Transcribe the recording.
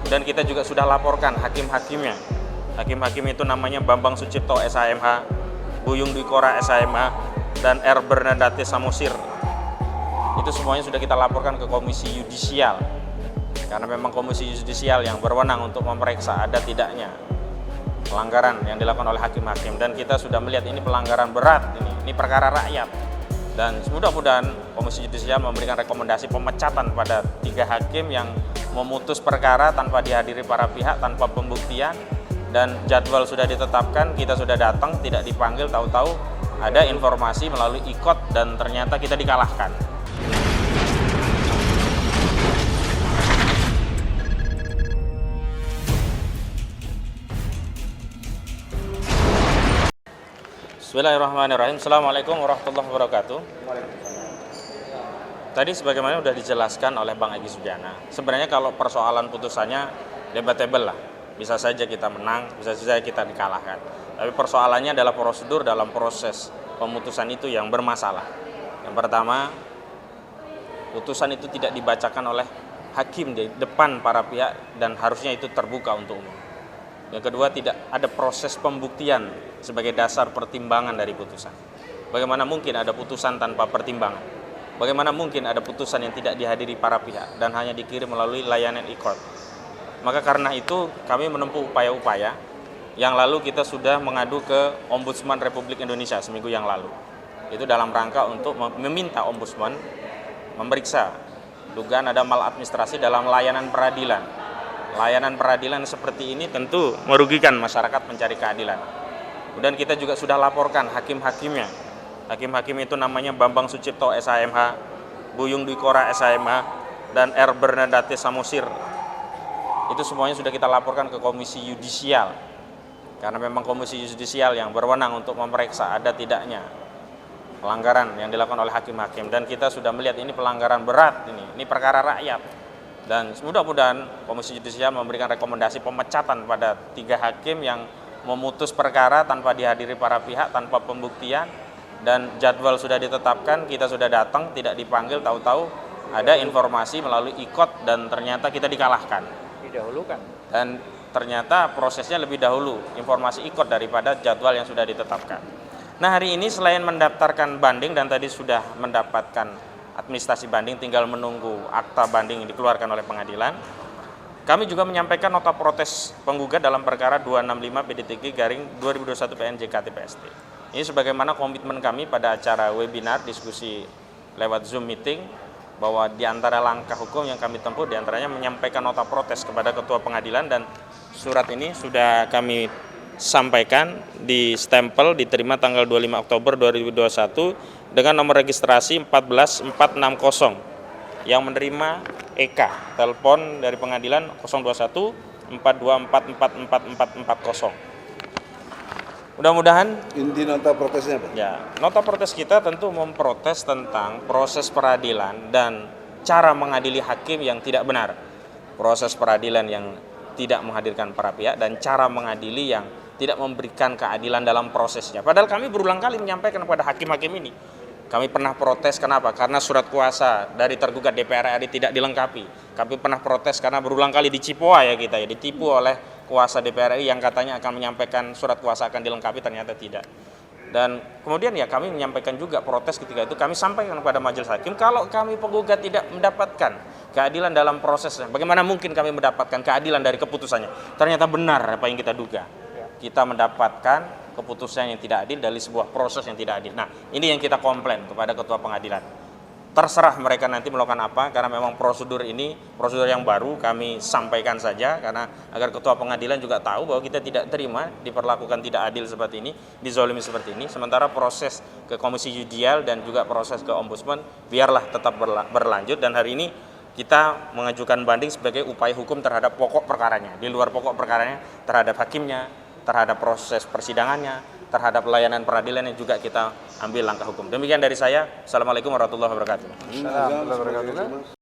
Dan kita juga sudah laporkan hakim-hakimnya. Hakim-hakim itu namanya Bambang Sucipto SHMH, Buyung Dwi Kora SHMH, dan R. Bernadette Samosir. Itu semuanya sudah kita laporkan ke Komisi Yudisial. Karena memang Komisi Yudisial yang berwenang untuk memeriksa ada tidaknya pelanggaran yang dilakukan oleh hakim-hakim. Dan kita sudah melihat ini pelanggaran berat, ini perkara rakyat. Dan mudah-mudahan Komisi Yudisial memberikan rekomendasi pemecatan pada 3 hakim yang memutus perkara tanpa dihadiri para pihak, tanpa pembuktian. Dan jadwal sudah ditetapkan, kita sudah datang, tidak dipanggil, tahu-tahu ada informasi melalui IKOT dan ternyata kita dikalahkan. Bismillahirrahmanirrahim. Assalamualaikum warahmatullahi wabarakatuh. Tadi sebagaimana sudah dijelaskan oleh Bang Egy Sujana, sebenarnya kalau persoalan putusannya debatable lah. Bisa saja kita menang, bisa saja kita dikalahkan. Tapi persoalannya adalah prosedur dalam proses pemutusan itu yang bermasalah. Yang pertama, putusan itu tidak dibacakan oleh hakim di depan para pihak dan harusnya itu terbuka untuk umum. Yang kedua, tidak ada proses pembuktian sebagai dasar pertimbangan dari putusan. Bagaimana mungkin ada putusan tanpa pertimbangan? Bagaimana mungkin ada putusan yang tidak dihadiri para pihak dan hanya dikirim melalui layanan e-court? Maka karena itu kami menempuh upaya-upaya yang lalu kita sudah mengadu ke Ombudsman Republik Indonesia seminggu yang lalu. Itu dalam rangka untuk meminta Ombudsman memeriksa dugaan ada maladministrasi dalam layanan peradilan. Layanan peradilan seperti ini tentu merugikan masyarakat mencari keadilan. Kemudian kita juga sudah laporkan hakim-hakimnya. Hakim-hakim itu namanya Bambang Sucipto SHMH, Buyung Dwi Kora SHMH, dan R. Bernadette Samosir. Itu semuanya sudah kita laporkan ke Komisi Yudisial. Karena memang Komisi Yudisial yang berwenang untuk memeriksa ada tidaknya pelanggaran yang dilakukan oleh hakim-hakim. Dan kita sudah melihat ini pelanggaran berat, ini perkara rakyat. Dan mudah-mudahan Komisi Yudisial memberikan rekomendasi pemecatan pada 3 hakim yang memutus perkara tanpa dihadiri para pihak, tanpa pembuktian. Dan jadwal sudah ditetapkan, kita sudah datang, tidak dipanggil, tahu-tahu ada informasi melalui IKOT dan ternyata kita dikalahkan. Didahulukan. Dan ternyata prosesnya lebih dahulu informasi IKOT daripada jadwal yang sudah ditetapkan. Nah, hari ini selain mendaftarkan banding dan tadi sudah mendapatkan administrasi banding, tinggal menunggu akta banding yang dikeluarkan oleh pengadilan. Kami juga menyampaikan nota protes penggugat dalam perkara 265/2021 PN JKT PST. Ini sebagaimana komitmen kami pada acara webinar diskusi lewat Zoom meeting, bahwa di antara langkah hukum yang kami tempuh diantaranya menyampaikan nota protes kepada Ketua Pengadilan, dan surat ini sudah kami sampaikan, di stempel, diterima tanggal 25 Oktober 2021 dengan nomor registrasi 14460 yang menerima EK, telepon dari pengadilan 021 424444440. Mudah-mudahan inti nota protesnya Pak? Ya, nota protes kita tentu memprotes tentang proses peradilan dan cara mengadili hakim yang tidak benar. Proses peradilan yang tidak menghadirkan para pihak dan cara mengadili yang tidak memberikan keadilan dalam prosesnya. Padahal kami berulang kali menyampaikan kepada hakim-hakim ini. Kami pernah protes kenapa? Karena surat kuasa dari tergugat DPR RI tidak dilengkapi. Kami pernah protes karena berulang kali ditipu oleh kuasa DPR RI yang katanya akan menyampaikan surat kuasa akan dilengkapi, ternyata tidak. Dan kemudian ya kami menyampaikan juga protes ketika itu, kami sampaikan kepada majelis hakim, kalau kami penggugat tidak mendapatkan keadilan dalam prosesnya, bagaimana mungkin kami mendapatkan keadilan dari keputusannya? Ternyata benar apa yang kita duga. Kita mendapatkan keputusan yang tidak adil dari sebuah proses yang tidak adil. Nah, ini yang kita komplain kepada Ketua Pengadilan. Terserah mereka nanti melakukan apa, karena memang prosedur ini prosedur yang baru, kami sampaikan saja karena agar Ketua Pengadilan juga tahu bahwa kita tidak terima diperlakukan tidak adil seperti ini, dizolimi seperti ini. Sementara proses ke Komisi Yudisial dan juga proses ke Ombudsman biarlah tetap berlanjut, dan hari ini kita mengajukan banding sebagai upaya hukum terhadap pokok perkaranya. Di luar pokok perkaranya terhadap hakimnya, terhadap proses persidangannya, terhadap layanan peradilan yang juga kita ambil langkah hukum. Demikian dari saya. Assalamualaikum warahmatullahi wabarakatuh. Assalamualaikum warahmatullahi wabarakatuh.